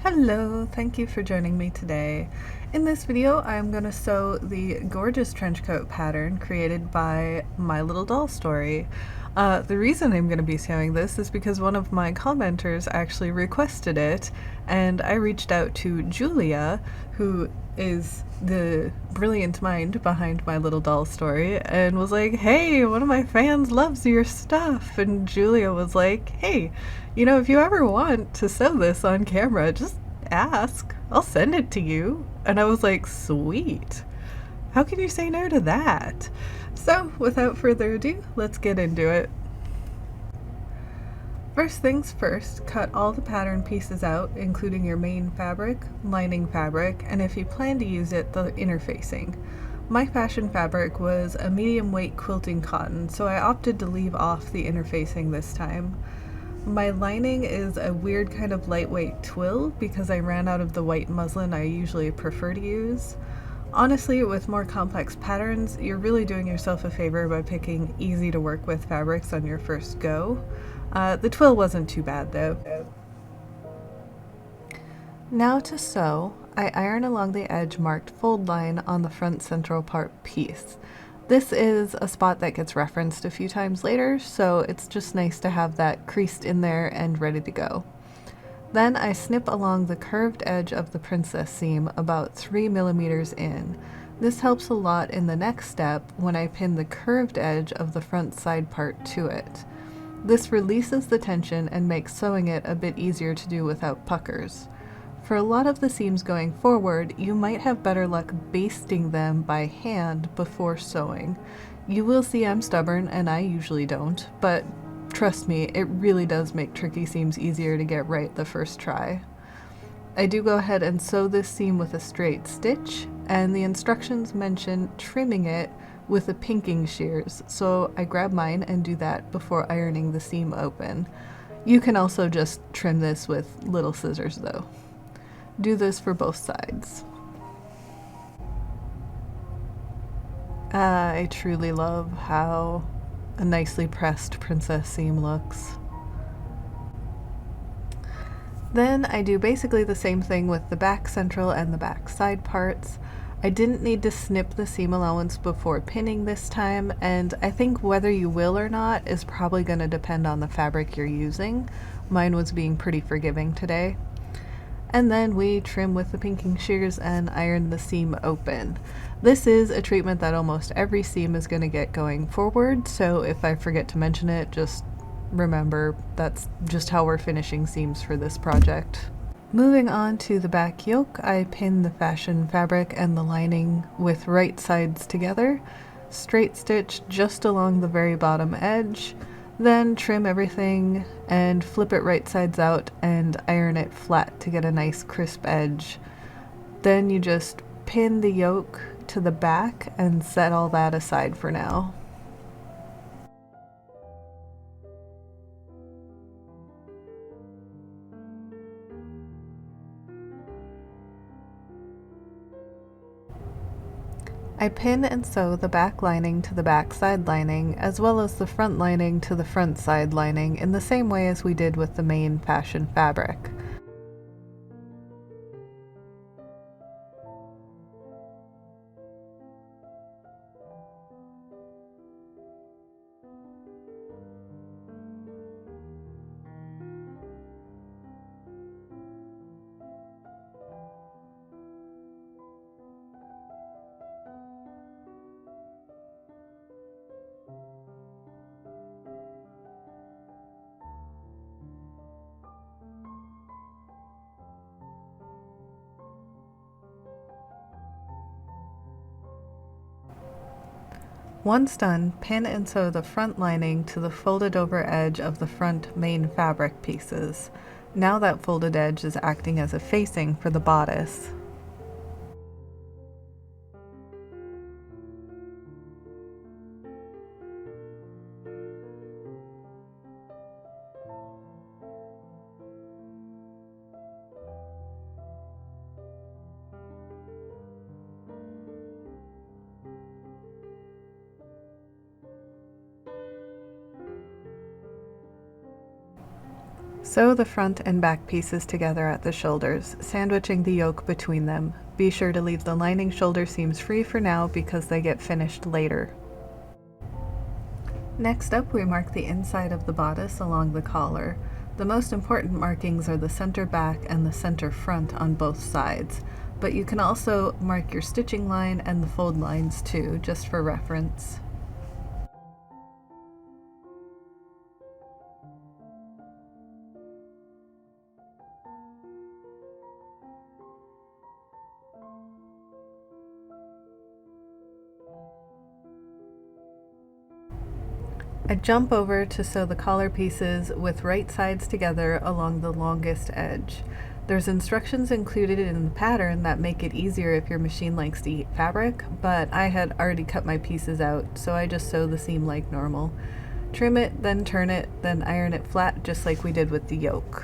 Hello, thank you for joining me today. In this video, I'm going to sew the gorgeous trench coat pattern created by My Little Doll Story. The reason I'm going to be sewing this is because one of my commenters actually requested it, and I reached out to Julia, who is the brilliant mind behind My Little Doll Story, and was like, hey, one of my fans loves your stuff. And Julia was like, hey, if you ever want to sew this on camera, just ask. I'll send it to you. And I was like, sweet. How can you say no to that? So, without further ado, let's get into it. First things first, cut all the pattern pieces out, including your main fabric, lining fabric, and if you plan to use it, the interfacing. My fashion fabric was a medium weight quilting cotton, so I opted to leave off the interfacing this time. My lining is a weird kind of lightweight twill because I ran out of the white muslin I usually prefer to use. Honestly, with more complex patterns, you're really doing yourself a favor by picking easy to work with fabrics on your first go. The twill wasn't too bad though. Now to sew, I iron along the edge marked fold line on the front central part piece. This is a spot that gets referenced a few times later, so it's just nice to have that creased in there and ready to go. Then I snip along the curved edge of the princess seam about 3 millimeters in. This helps a lot in the next step when I pin the curved edge of the front side part to it. This releases the tension and makes sewing it a bit easier to do without puckers. For a lot of the seams going forward, you might have better luck basting them by hand before sewing. You will see I'm stubborn, and I usually don't, but trust me, it really does make tricky seams easier to get right the first try. I do go ahead and sew this seam with a straight stitch, and the instructions mention trimming it with the pinking shears, so I grab mine and do that before ironing the seam open. You can also just trim this with little scissors though. Do this for both sides. I truly love how a nicely pressed princess seam looks. Then I do basically the same thing with the back central and the back side parts. I didn't need to snip the seam allowance before pinning this time, and I think whether you will or not is probably going to depend on the fabric you're using. Mine was being pretty forgiving today. And then we trim with the pinking shears and iron the seam open. This is a treatment that almost every seam is going to get going forward, so if I forget to mention it, just remember that's just how we're finishing seams for this project. Moving on to the back yoke, I pin the fashion fabric and the lining with right sides together, straight stitch just along the very bottom edge, then trim everything and flip it right sides out and iron it flat to get a nice crisp edge. Then you just pin the yoke to the back and set all that aside for now. I pin and sew the back lining to the back side lining, as well as the front lining to the front side lining in the same way as we did with the main fashion fabric. Once done, pin and sew the front lining to the folded over edge of the front main fabric pieces. Now that folded edge is acting as a facing for the bodice. Sew the front and back pieces together at the shoulders, sandwiching the yoke between them. Be sure to leave the lining shoulder seams free for now because they get finished later. Next up, we mark the inside of the bodice along the collar. The most important markings are the center back and the center front on both sides, but you can also mark your stitching line and the fold lines too, just for reference. I jump over to sew the collar pieces with right sides together along the longest edge. There's instructions included in the pattern that make it easier if your machine likes to eat fabric, but I had already cut my pieces out, so I just sew the seam like normal. Trim it, then turn it, then iron it flat just like we did with the yoke.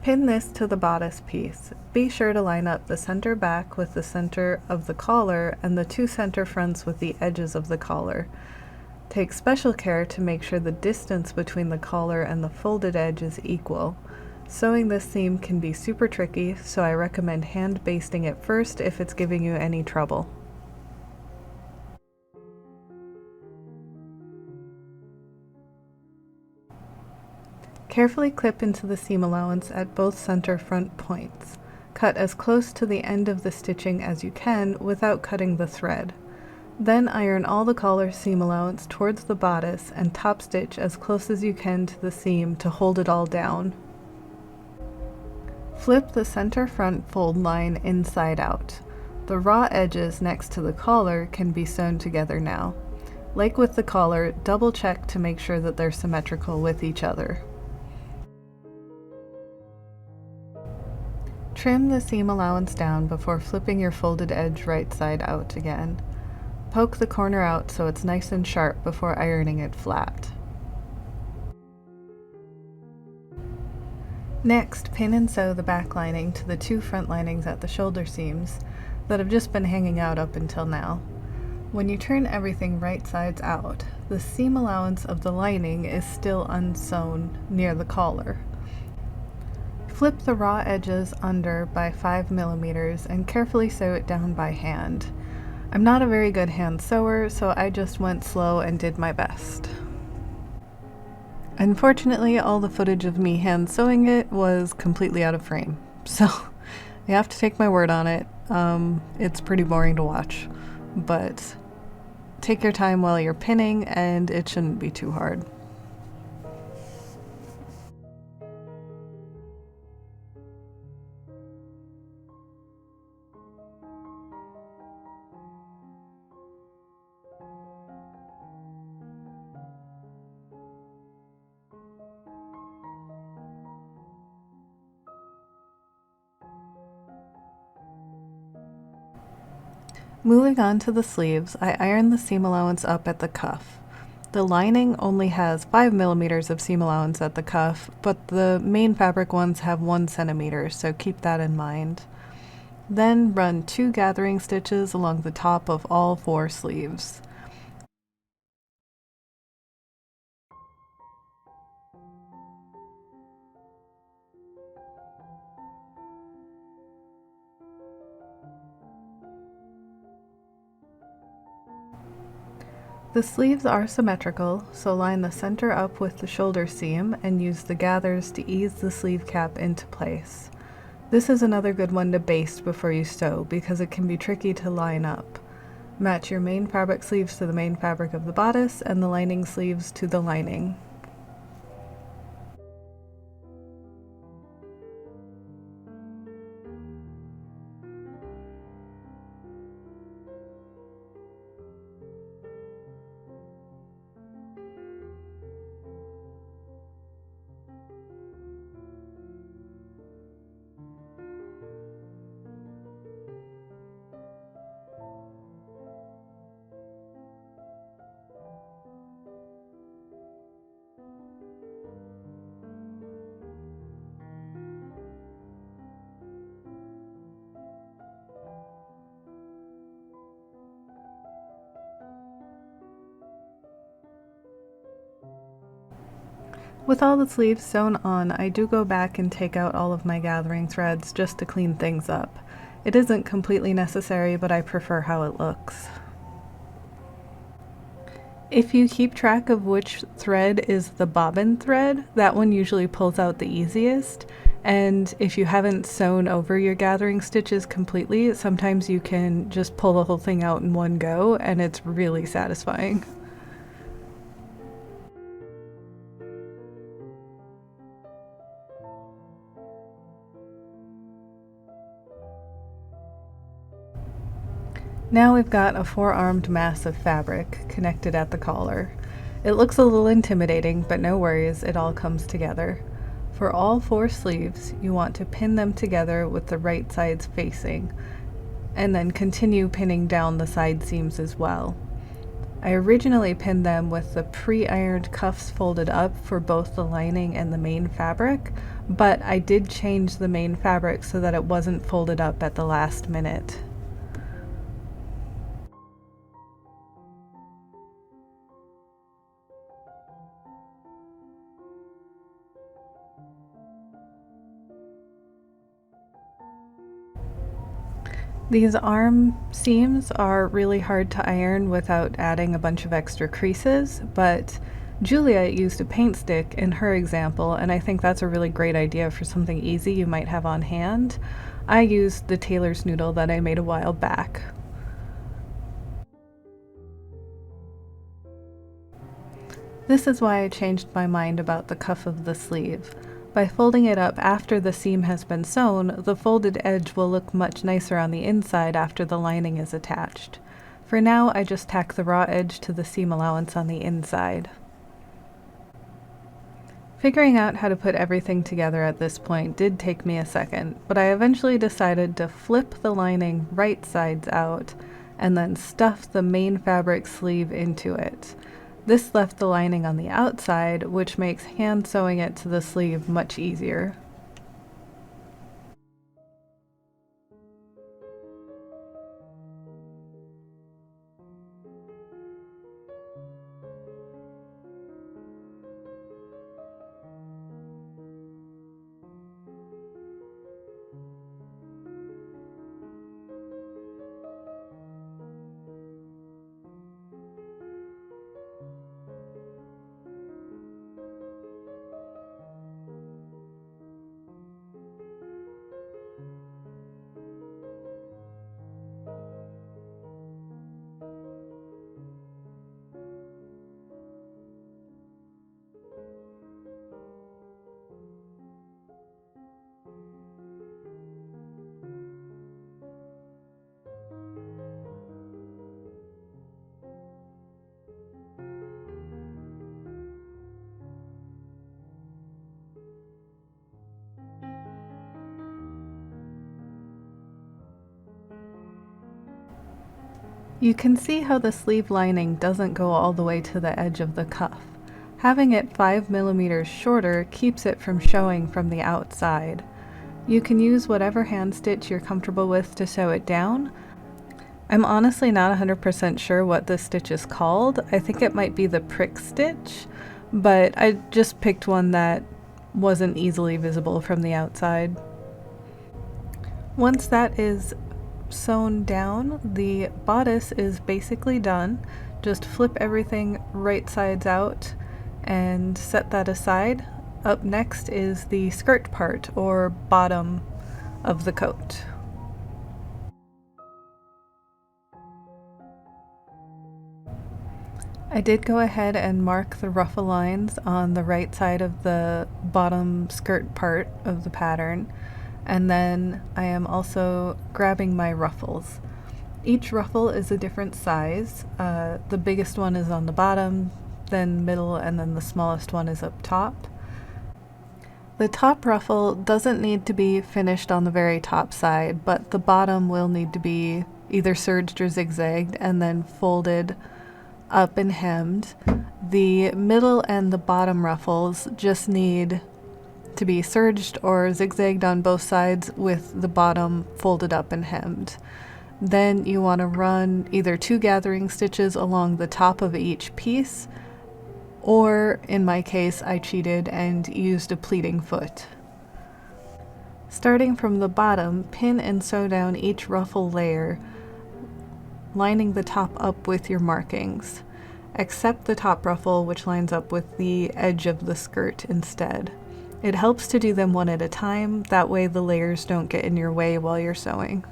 Pin this to the bodice piece. Be sure to line up the center back with the center of the collar and the two center fronts with the edges of the collar. Take special care to make sure the distance between the collar and the folded edge is equal. Sewing this seam can be super tricky, so I recommend hand basting it first if it's giving you any trouble. Carefully clip into the seam allowance at both center front points. Cut as close to the end of the stitching as you can without cutting the thread. Then iron all the collar seam allowance towards the bodice and top stitch as close as you can to the seam to hold it all down. Flip the center front fold line inside out. The raw edges next to the collar can be sewn together now. Like with the collar, double check to make sure that they're symmetrical with each other. Trim the seam allowance down before flipping your folded edge right side out again. Poke the corner out so it's nice and sharp before ironing it flat. Next, pin and sew the back lining to the two front linings at the shoulder seams that have just been hanging out up until now. When you turn everything right sides out, the seam allowance of the lining is still unsewn near the collar. Flip the raw edges under by 5 millimeters and carefully sew it down by hand. I'm not a very good hand sewer, so I just went slow and did my best. Unfortunately, all the footage of me hand sewing it was completely out of frame, so you have to take my word on it. It's pretty boring to watch, but take your time while you're pinning and it shouldn't be too hard. Moving on to the sleeves, I iron the seam allowance up at the cuff. The lining only has 5 millimeters of seam allowance at the cuff, but the main fabric ones have 1 centimeter, so keep that in mind. Then run 2 gathering stitches along the top of all 4 sleeves. The sleeves are symmetrical, so line the center up with the shoulder seam and use the gathers to ease the sleeve cap into place. This is another good one to baste before you sew because it can be tricky to line up. Match your main fabric sleeves to the main fabric of the bodice and the lining sleeves to the lining. With all the sleeves sewn on, I do go back and take out all of my gathering threads just to clean things up. It isn't completely necessary, but I prefer how it looks. If you keep track of which thread is the bobbin thread, that one usually pulls out the easiest. And if you haven't sewn over your gathering stitches completely, sometimes you can just pull the whole thing out in one go, and it's really satisfying. Now we've got a four-armed mass of fabric connected at the collar. It looks a little intimidating, but no worries, it all comes together. For all 4 sleeves, you want to pin them together with the right sides facing, and then continue pinning down the side seams as well. I originally pinned them with the pre-ironed cuffs folded up for both the lining and the main fabric, but I did change the main fabric so that it wasn't folded up at the last minute. These arm seams are really hard to iron without adding a bunch of extra creases, but Julia used a paint stick in her example, and I think that's a really great idea for something easy you might have on hand. I used the tailor's noodle that I made a while back. This is why I changed my mind about the cuff of the sleeve. By folding it up after the seam has been sewn, the folded edge will look much nicer on the inside after the lining is attached. For now, I just tack the raw edge to the seam allowance on the inside. Figuring out how to put everything together at this point did take me a second, but I eventually decided to flip the lining right sides out and then stuff the main fabric sleeve into it. This left the lining on the outside, which makes hand sewing it to the sleeve much easier. You can see how the sleeve lining doesn't go all the way to the edge of the cuff. Having it 5 millimeters shorter keeps it from showing from the outside. You can use whatever hand stitch you're comfortable with to sew it down. I'm honestly not 100% sure what this stitch is called. I think it might be the prick stitch, but I just picked one that wasn't easily visible from the outside. Once that is sewn down, the bodice is basically done. Just flip everything right sides out and set that aside. Up next is the skirt part, or bottom of the coat. I did go ahead and mark the ruffle lines on the right side of the bottom skirt part of the pattern, and then I am also grabbing my ruffles. Each ruffle is a different size. The biggest one is on the bottom, then middle, and then the smallest one is up top. The top ruffle doesn't need to be finished on the very top side, but the bottom will need to be either serged or zigzagged and then folded up and hemmed. The middle and the bottom ruffles just need to be serged or zigzagged on both sides with the bottom folded up and hemmed. Then you want to run either 2 gathering stitches along the top of each piece, Or, in my case, I cheated and used a pleating foot. Starting from the bottom, pin and sew down each ruffle layer, lining the top up with your markings, except the top ruffle, which lines up with the edge of the skirt instead. It helps to do them one at a time, that way the layers don't get in your way while you're sewing.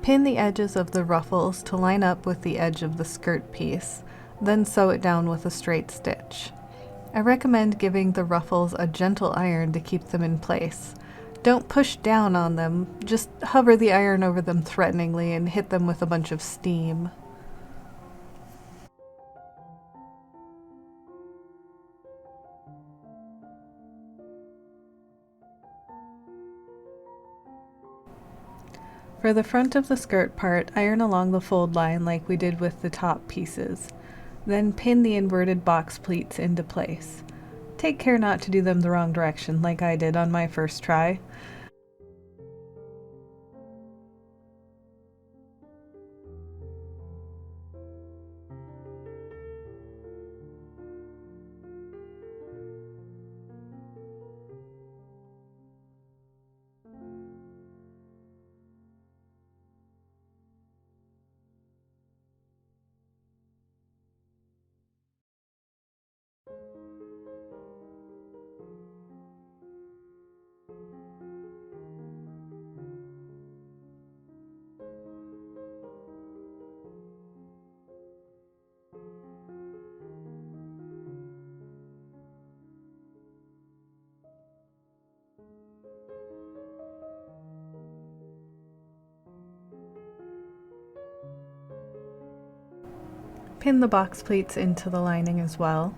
Pin the edges of the ruffles to line up with the edge of the skirt piece, then sew it down with a straight stitch. I recommend giving the ruffles a gentle iron to keep them in place. Don't push down on them, just hover the iron over them threateningly and hit them with a bunch of steam. For the front of the skirt part, iron along the fold line like we did with the top pieces. Then pin the inverted box pleats into place. Take care not to do them the wrong direction like I did on my first try. Pin the box pleats into the lining as well.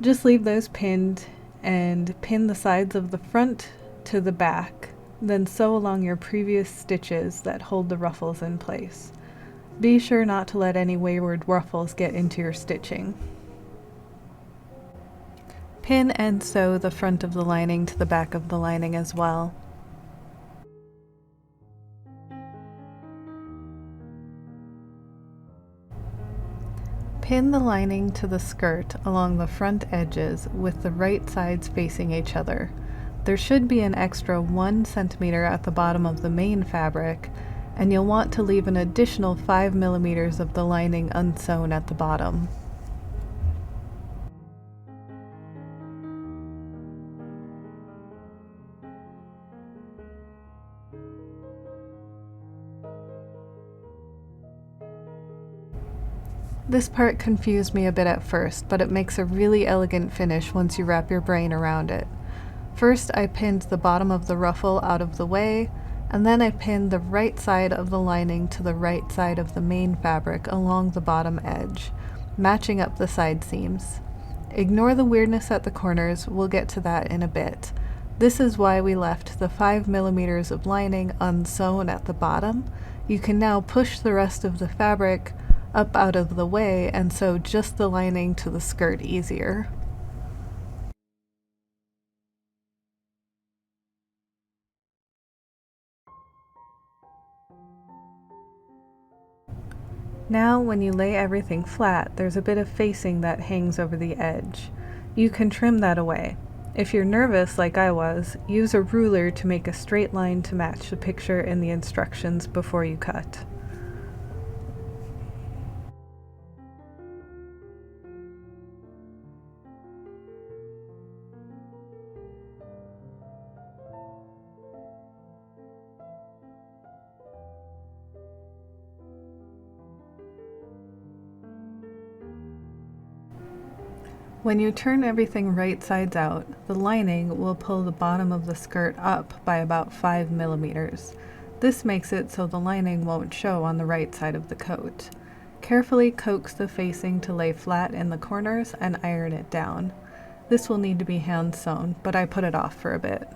Just leave those pinned and pin the sides of the front to the back, then sew along your previous stitches that hold the ruffles in place. Be sure not to let any wayward ruffles get into your stitching. Pin and sew the front of the lining to the back of the lining as well. Pin the lining to the skirt along the front edges with the right sides facing each other. There should be an extra 1 centimeter at the bottom of the main fabric, and you'll want to leave an additional 5 millimeters of the lining unsewn at the bottom. This part confused me a bit at first, but it makes a really elegant finish once you wrap your brain around it. First, I pinned the bottom of the ruffle out of the way, and then I pinned the right side of the lining to the right side of the main fabric along the bottom edge, matching up the side seams. Ignore the weirdness at the corners, we'll get to that in a bit. This is why we left the 5 millimeters of lining unsewn at the bottom. You can now push the rest of the fabric up out of the way and sew just the lining to the skirt easier. Now, when you lay everything flat, there's a bit of facing that hangs over the edge. You can trim that away. If you're nervous like I was, use a ruler to make a straight line to match the picture in the instructions before you cut. When you turn everything right sides out, the lining will pull the bottom of the skirt up by about 5 millimeters. This makes it so the lining won't show on the right side of the coat. Carefully coax the facing to lay flat in the corners and iron it down. This will need to be hand sewn, but I put it off for a bit.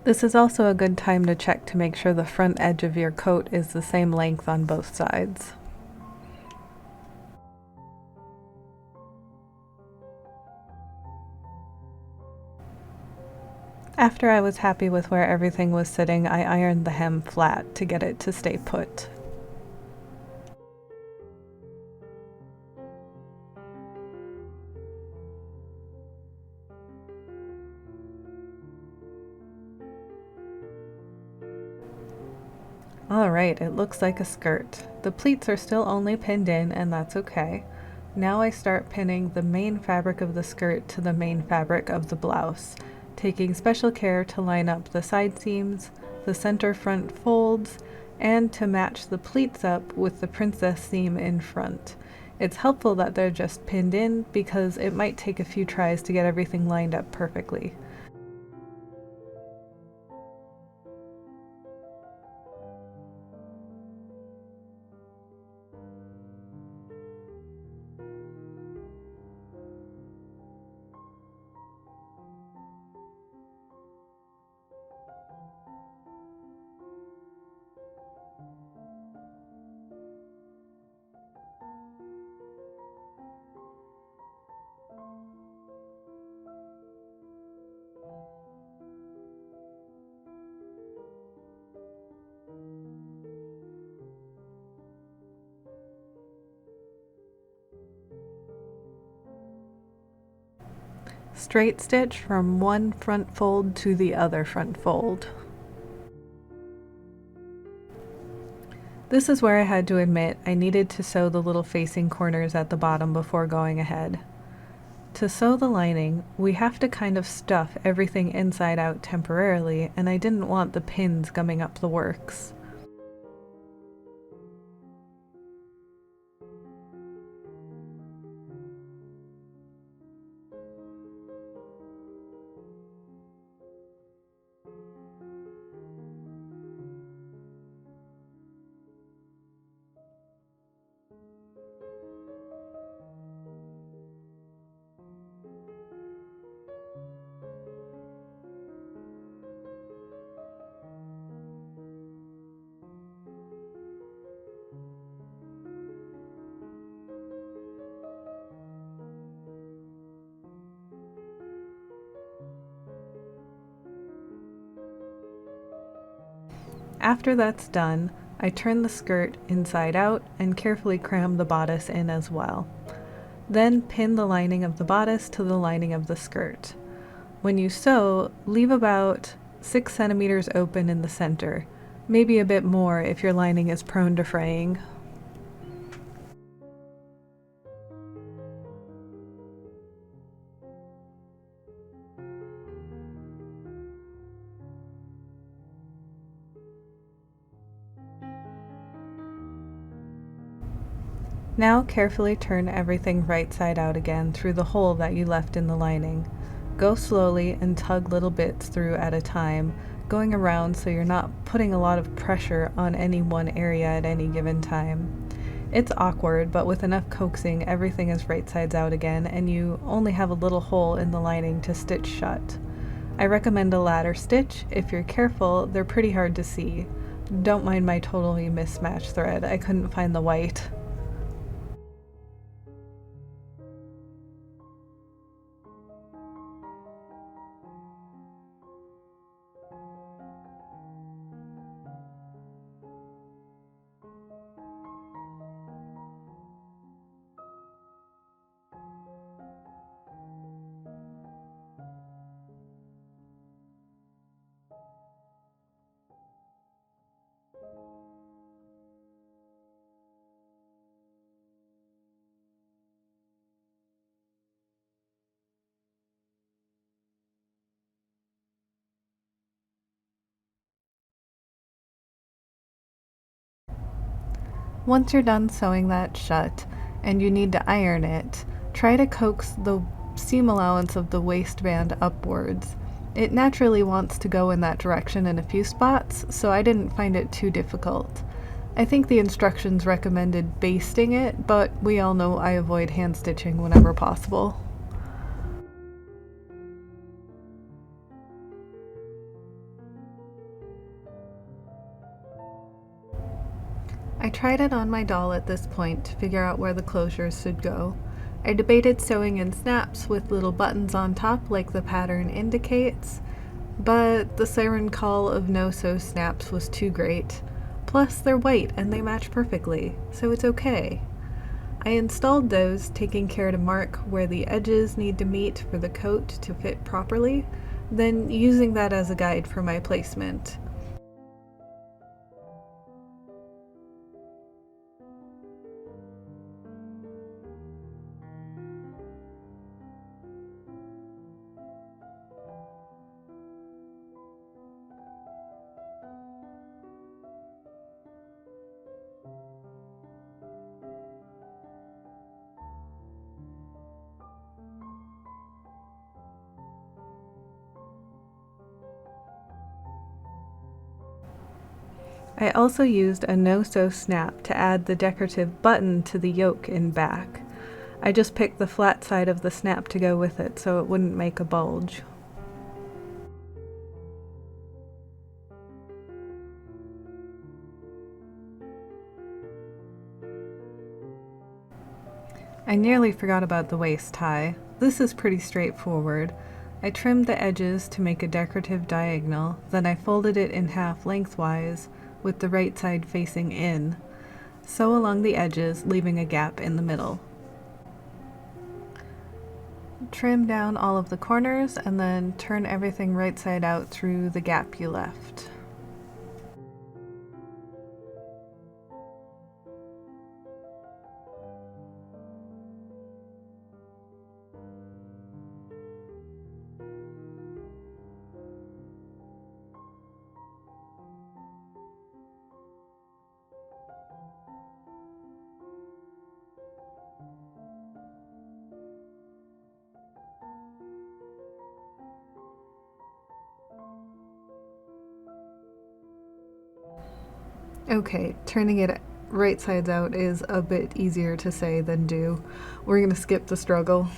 This is also a good time to check to make sure the front edge of your coat is the same length on both sides. After I was happy with where everything was sitting, I ironed the hem flat to get it to stay put. Alright, it looks like a skirt. The pleats are still only pinned in, and that's okay. Now I start pinning the main fabric of the skirt to the main fabric of the blouse, taking special care to line up the side seams, the center front folds, and to match the pleats up with the princess seam in front. It's helpful that they're just pinned in because it might take a few tries to get everything lined up perfectly. Straight stitch from one front fold to the other front fold. This is where I had to admit I needed to sew the little facing corners at the bottom before going ahead. To sew the lining, we have to kind of stuff everything inside out temporarily, and I didn't want the pins gumming up the works. After that's done, I turn the skirt inside out and carefully cram the bodice in as well. Then pin the lining of the bodice to the lining of the skirt. When you sew, leave about 6 centimeters open in the center, maybe a bit more if your lining is prone to fraying. Now carefully turn everything right side out again through the hole that you left in the lining. Go slowly and tug little bits through at a time, going around so you're not putting a lot of pressure on any one area at any given time. It's awkward, but with enough coaxing, everything is right sides out again, and you only have a little hole in the lining to stitch shut. I recommend a ladder stitch. If you're careful, they're pretty hard to see. Don't mind my totally mismatched thread. I couldn't find the white. Once you're done sewing that shut and you need to iron it, try to coax the seam allowance of the waistband upwards. It naturally wants to go in that direction in a few spots, so I didn't find it too difficult. I think the instructions recommended basting it, but we all know I avoid hand stitching whenever possible. I tried it on my doll at this point to figure out where the closures should go. I debated sewing in snaps with little buttons on top like the pattern indicates, but the siren call of no-sew snaps was too great. Plus, they're white and they match perfectly, so it's okay. I installed those, taking care to mark where the edges need to meet for the coat to fit properly, then using that as a guide for my placement. I also used a no-sew snap to add the decorative button to the yoke in back. I just picked the flat side of the snap to go with it so it wouldn't make a bulge. I nearly forgot about the waist tie. This is pretty straightforward. I trimmed the edges to make a decorative diagonal, then I folded it in half lengthwise, with the right side facing in. Sew along the edges, leaving a gap in the middle. Trim down all of the corners and then turn everything right side out through the gap you left. Okay, turning it right sides out is a bit easier to say than do. We're gonna skip the struggle.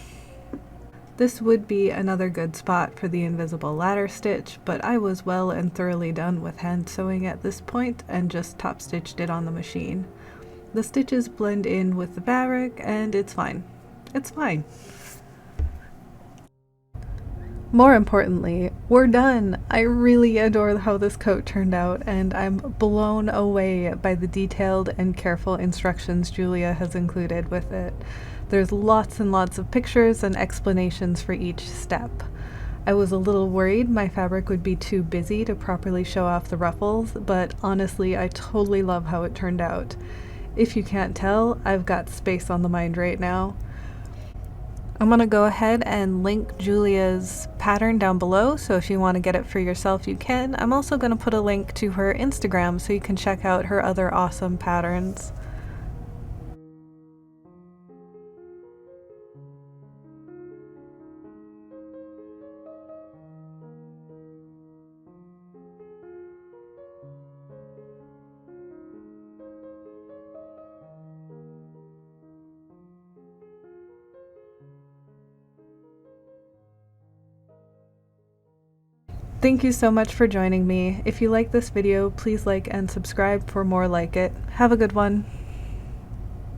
This would be another good spot for the invisible ladder stitch, but I was well and thoroughly done with hand sewing at this point and just top stitched it on the machine. The stitches blend in with the fabric and it's fine. It's fine. More importantly, we're done! I really adore how this coat turned out, and I'm blown away by the detailed and careful instructions Julia has included with it. There's lots and lots of pictures and explanations for each step. I was a little worried my fabric would be too busy to properly show off the ruffles, but honestly, I totally love how it turned out. If you can't tell, I've got space on the mind right now. I'm going to go ahead and link Julia's pattern down below, so if you want to get it for yourself, you can. I'm also going to put a link to her Instagram so you can check out her other awesome patterns. Thank you so much for joining me. If you like this video, please like and subscribe for more like it. Have a good one.